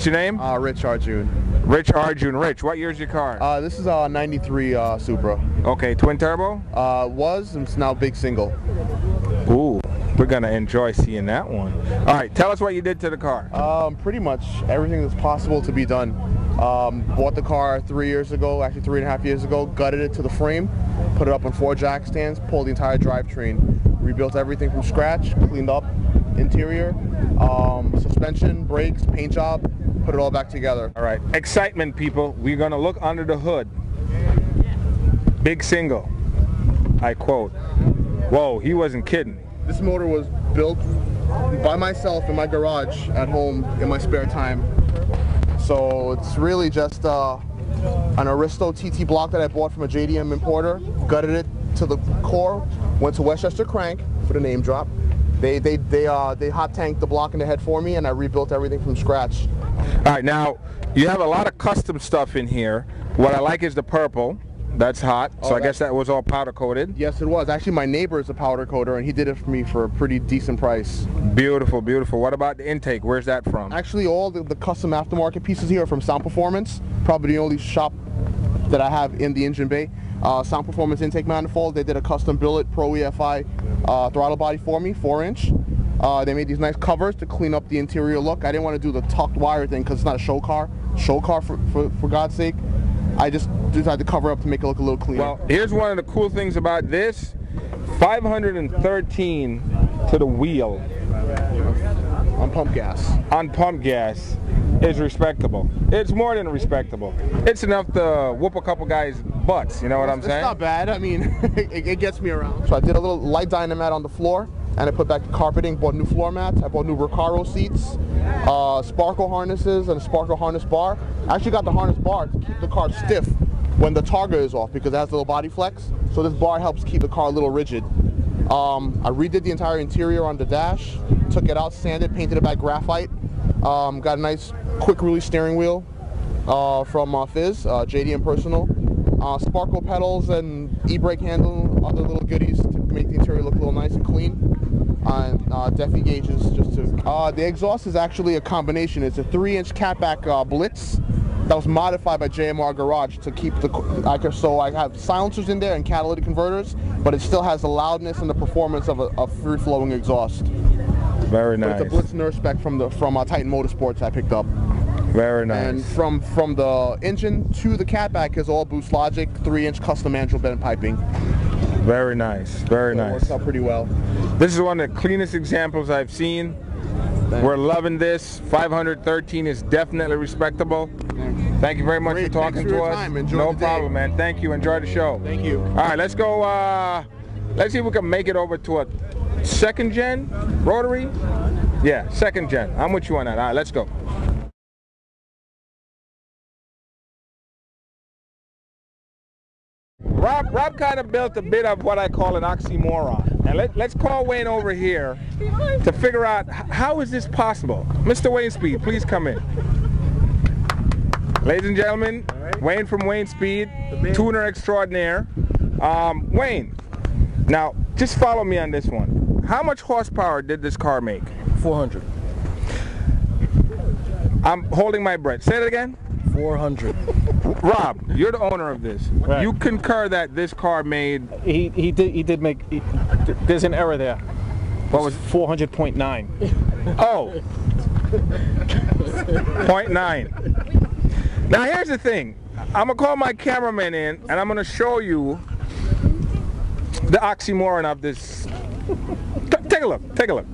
What's your name? Rich Arjun. Rich Arjun. Rich, what year's your car? This is a 93 Supra. Okay, twin turbo? It's now big single. Ooh, we're going to enjoy seeing that one. All right, tell us what you did to the car. Pretty much everything that's possible to be done. Bought the car 3 years ago, actually 3.5 years ago, gutted it to the frame, put it up on 4 jack stands, pulled the entire drivetrain, rebuilt everything from scratch, cleaned up interior, suspension, brakes, paint job, put it all back together. All right, excitement, people. We're going to look under the hood. Big single, I quote. Whoa, he wasn't kidding. This motor was built by myself in my garage at home in my spare time. So it's really just an Aristo TT block that I bought from a JDM importer, gutted it to the core, went to Westchester Crank for the name drop. They hot tanked the block in the head for me, and I rebuilt everything from scratch. All right, now you have a lot of custom stuff in here. What I like is the purple. That's hot. So I guess that was all powder coated. Yes, it was. Actually, my neighbor is a powder coater, and he did it for me for a pretty decent price. Beautiful, beautiful. What about the intake? Where's that from? Actually, all the custom aftermarket pieces here are from Sound Performance. Probably the only shop that I have in the engine bay. Sound Performance intake manifold. They did a custom billet Pro EFI throttle body for me, 4-inch. They made these nice covers to clean up the interior look. I didn't want to do the tucked wire thing because it's not a show car. Show car for God's sake. I just decided to cover up to make it look a little cleaner. Well, here's one of the cool things about this. 513 to the wheel. On pump gas. On pump gas is respectable. It's more than respectable. It's enough to whoop a couple guys' butts, you know what I'm saying? It's not bad. I mean, it gets me around. So I did a little light dynamat on the floor, and I put back the carpeting, bought new floor mats, I bought new Recaro seats, sparkle harnesses, and a sparkle harness bar. I actually got the harness bar to keep the car stiff when the targa is off because it has a little body flex. So this bar helps keep the car a little rigid. I redid the entire interior on the dash, took it out, sanded, painted it back graphite. Got a nice quick release steering wheel from Fizz, JDM Personal. Sparkle pedals and e-brake handle, other little goodies to make the interior look a little nice and clean. And Defi gauges just to... the exhaust is actually a combination. It's a 3-inch catback Blitz that was modified by JMR Garage to keep the... So I have silencers in there and catalytic converters, but it still has the loudness and the performance of a free-flowing exhaust. Very nice. But it's a Blitz Nerf spec from Titan Motorsports I picked up. Very nice. And from the engine to the catback is all Boost Logic, 3-inch custom mandrel bent piping. Very nice, very nice. It works out pretty well. This is one of the cleanest examples I've seen. We're loving this. 513 is definitely respectable. Thank you very much for talking to us. No problem, man. Thank you. Enjoy the show. Thank you. All right, let's go. Let's see if we can make it over to a 2nd gen rotary. Yeah, 2nd gen. I'm with you on that. All right, let's go. Rob kind of built a bit of what I call an oxymoron. And let's call Wayne over here to figure out how is this possible. Mr. Wayne Speed, please come in. Ladies and gentlemen, Wayne from Wayne Speed, tuner extraordinaire. Wayne, now just follow me on this one. How much horsepower did this car make? 400. I'm holding my breath. Say it again. 400. Rob, you're the owner of this. Right. You concur that this car made... He did make... There's an error there. What was 400.9? Oh. 0.9. Now here's the thing. I'm going to call my cameraman in and I'm going to show you the oxymoron of this. Take a look. Take a look.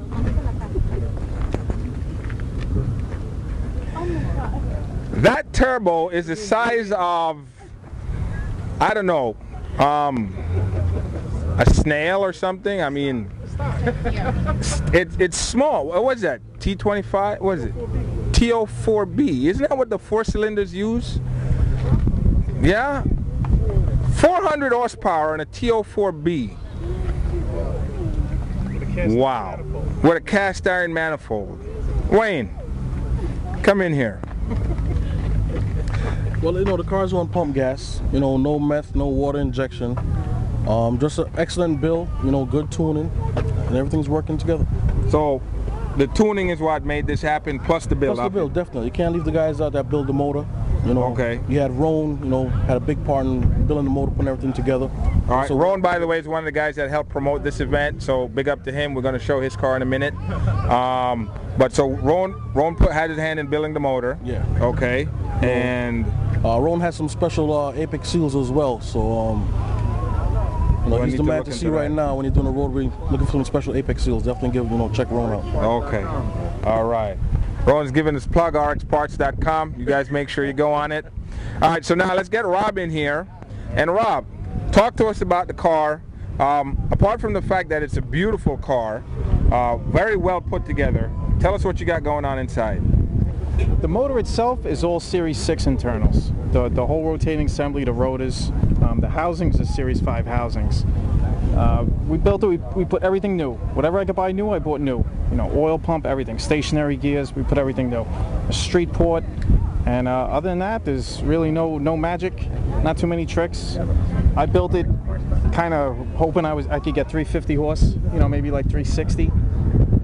That turbo is the size of, I don't know, a snail or something. I mean, it's small. What was that? T25? What is it? TO4B. Isn't that what the 4 cylinders use? Yeah? 400 horsepower on a TO4B. Wow. With a cast iron manifold. Wayne, come in here. Well, you know, the car's on pump gas. You know, no meth, no water injection. Just an excellent build. You know, good tuning, and everything's working together. So, the tuning is what made this happen, plus the build. Plus the build, definitely. You can't leave the guys out that build the motor. You know, okay. You had Roan, you know, had a big part in building the motor, putting everything together. All right, so Roan, by the way, is one of the guys that helped promote this event, so big up to him. We're going to show his car in a minute. But so Roan had his hand in building the motor. Yeah. Okay. And Roan has some special apex seals as well, so you know, he's the man to see right now when you're doing a rotary, looking for some special apex seals. Definitely check Roan out. Okay. All right. Roan's giving us plug, rxparts.com. You guys make sure you go on it. All right, so now let's get Rob in here. And Rob, talk to us about the car. Apart from the fact that it's a beautiful car, very well put together, tell us what you got going on inside. The motor itself is all Series 6 internals. The whole rotating assembly, the rotors, the housings are Series 5 housings. We built it, we put everything new. Whatever I could buy new, I bought new. You know, oil pump, everything. Stationary gears, we put everything new. A street port, and other than that, there's really no magic, not too many tricks. I built it kind of hoping I could get 350 horse, you know, maybe like 360.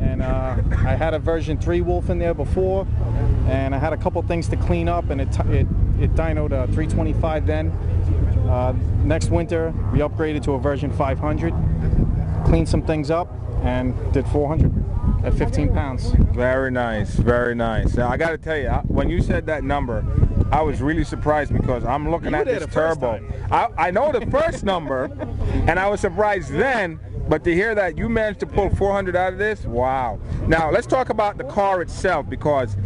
And I had a version 3 Wolf in there before, and I had a couple things to clean up, and it dynoed a 325 then. Next winter, we upgraded to a version 500, cleaned some things up, and did 400 at 15 pounds. Very nice, very nice. Now, I got to tell you, when you said that number, I was really surprised because I'm looking at this turbo. I know the first number, and I was surprised then, but to hear that you managed to pull 400 out of this, wow. Now, let's talk about the car itself, because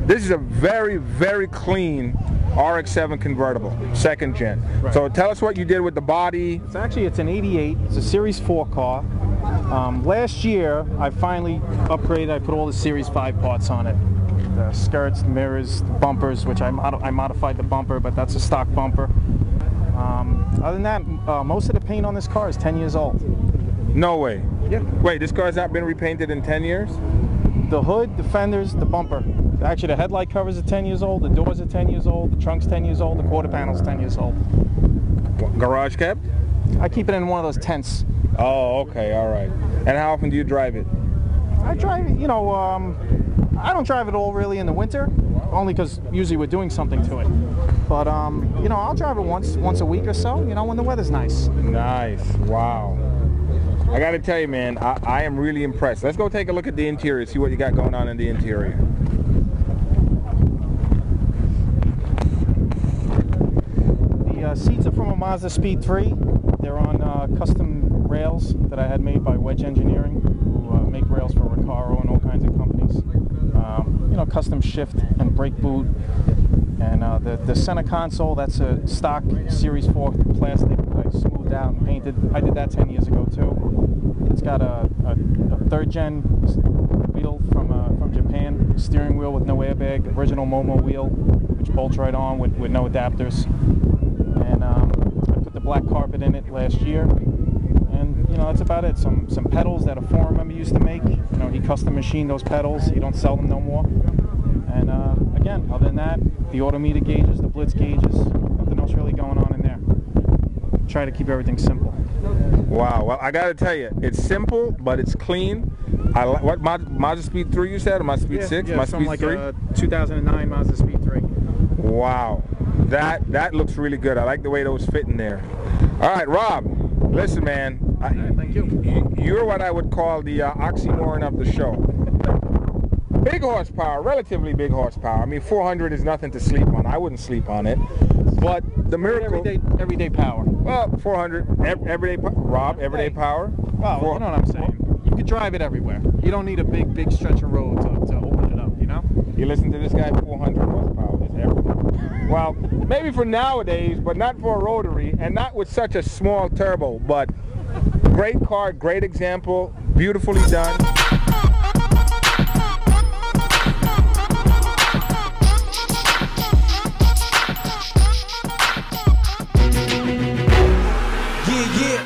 this is a very, very clean RX-7 convertible, 2nd gen. Right. So tell us what you did with the body. It's an 88. It's a Series 4 car. Last year, I finally upgraded. I put all the Series 5 parts on it. The skirts, the mirrors, the bumpers, which I modified the bumper, but that's a stock bumper. Other than that, most of the paint on this car is 10 years old. No way. Yeah. Wait, this car has not been repainted in 10 years? The hood, the fenders, the bumper. Actually, the headlight covers are 10 years old, the doors are 10 years old, the trunk's 10 years old, the quarter panel's 10 years old. Garage kept? I keep it in one of those tents. Oh, okay, all right. And how often do you drive it? I drive it, you know, I don't drive it all really in the winter, only because usually we're doing something to it. But, you know, I'll drive it once a week or so, you know, when the weather's nice. Nice, wow. I got to tell you, man, I am really impressed. Let's go take a look at the interior, see what you got going on in the interior. The seats are from a Mazda Speed 3. They're on custom rails that I had made by Wedge Engineering, who make rails for Recaro and all kinds of companies. You know, custom shift and brake boot. And the center console, that's a stock Series 4 plastic that I smoothed out and painted. I did that 10 years ago too. It's got a 3rd gen wheel from Japan, steering wheel with no airbag, original Momo wheel, which bolts right on with no adapters. And I put the black carpet in it last year. And you know, that's about it. Some pedals that a forum member used to make. You know, he custom machined those pedals. He don't sell them no more. And again, other than that, the odometer gauges, the blitz gauges, nothing else really going on in there. Try to keep everything simple. Wow, well, I gotta tell you, it's simple, but it's clean. What Mazda Speed 3 you said, or Mazda Speed 6? Yeah, Mazda Speed like 3? A 2009 Mazda Speed 3. Wow, that looks really good. I like the way those fit in there. All right, Rob, listen, man. Thank you. You're what I would call the oxymoron of the show. Big horsepower, relatively big horsepower. I mean, 400 is nothing to sleep on. I wouldn't sleep on it. But the miracle... Everyday power. Well, 400, everyday Rob, everyday power. Well, you know what I'm saying. You could drive it everywhere. You don't need a big stretch of road to open it up, you know? You listen to this guy, 400 horsepower is everything. Well, maybe for nowadays, but not for a rotary, and not with such a small turbo. But great car, great example, beautifully done.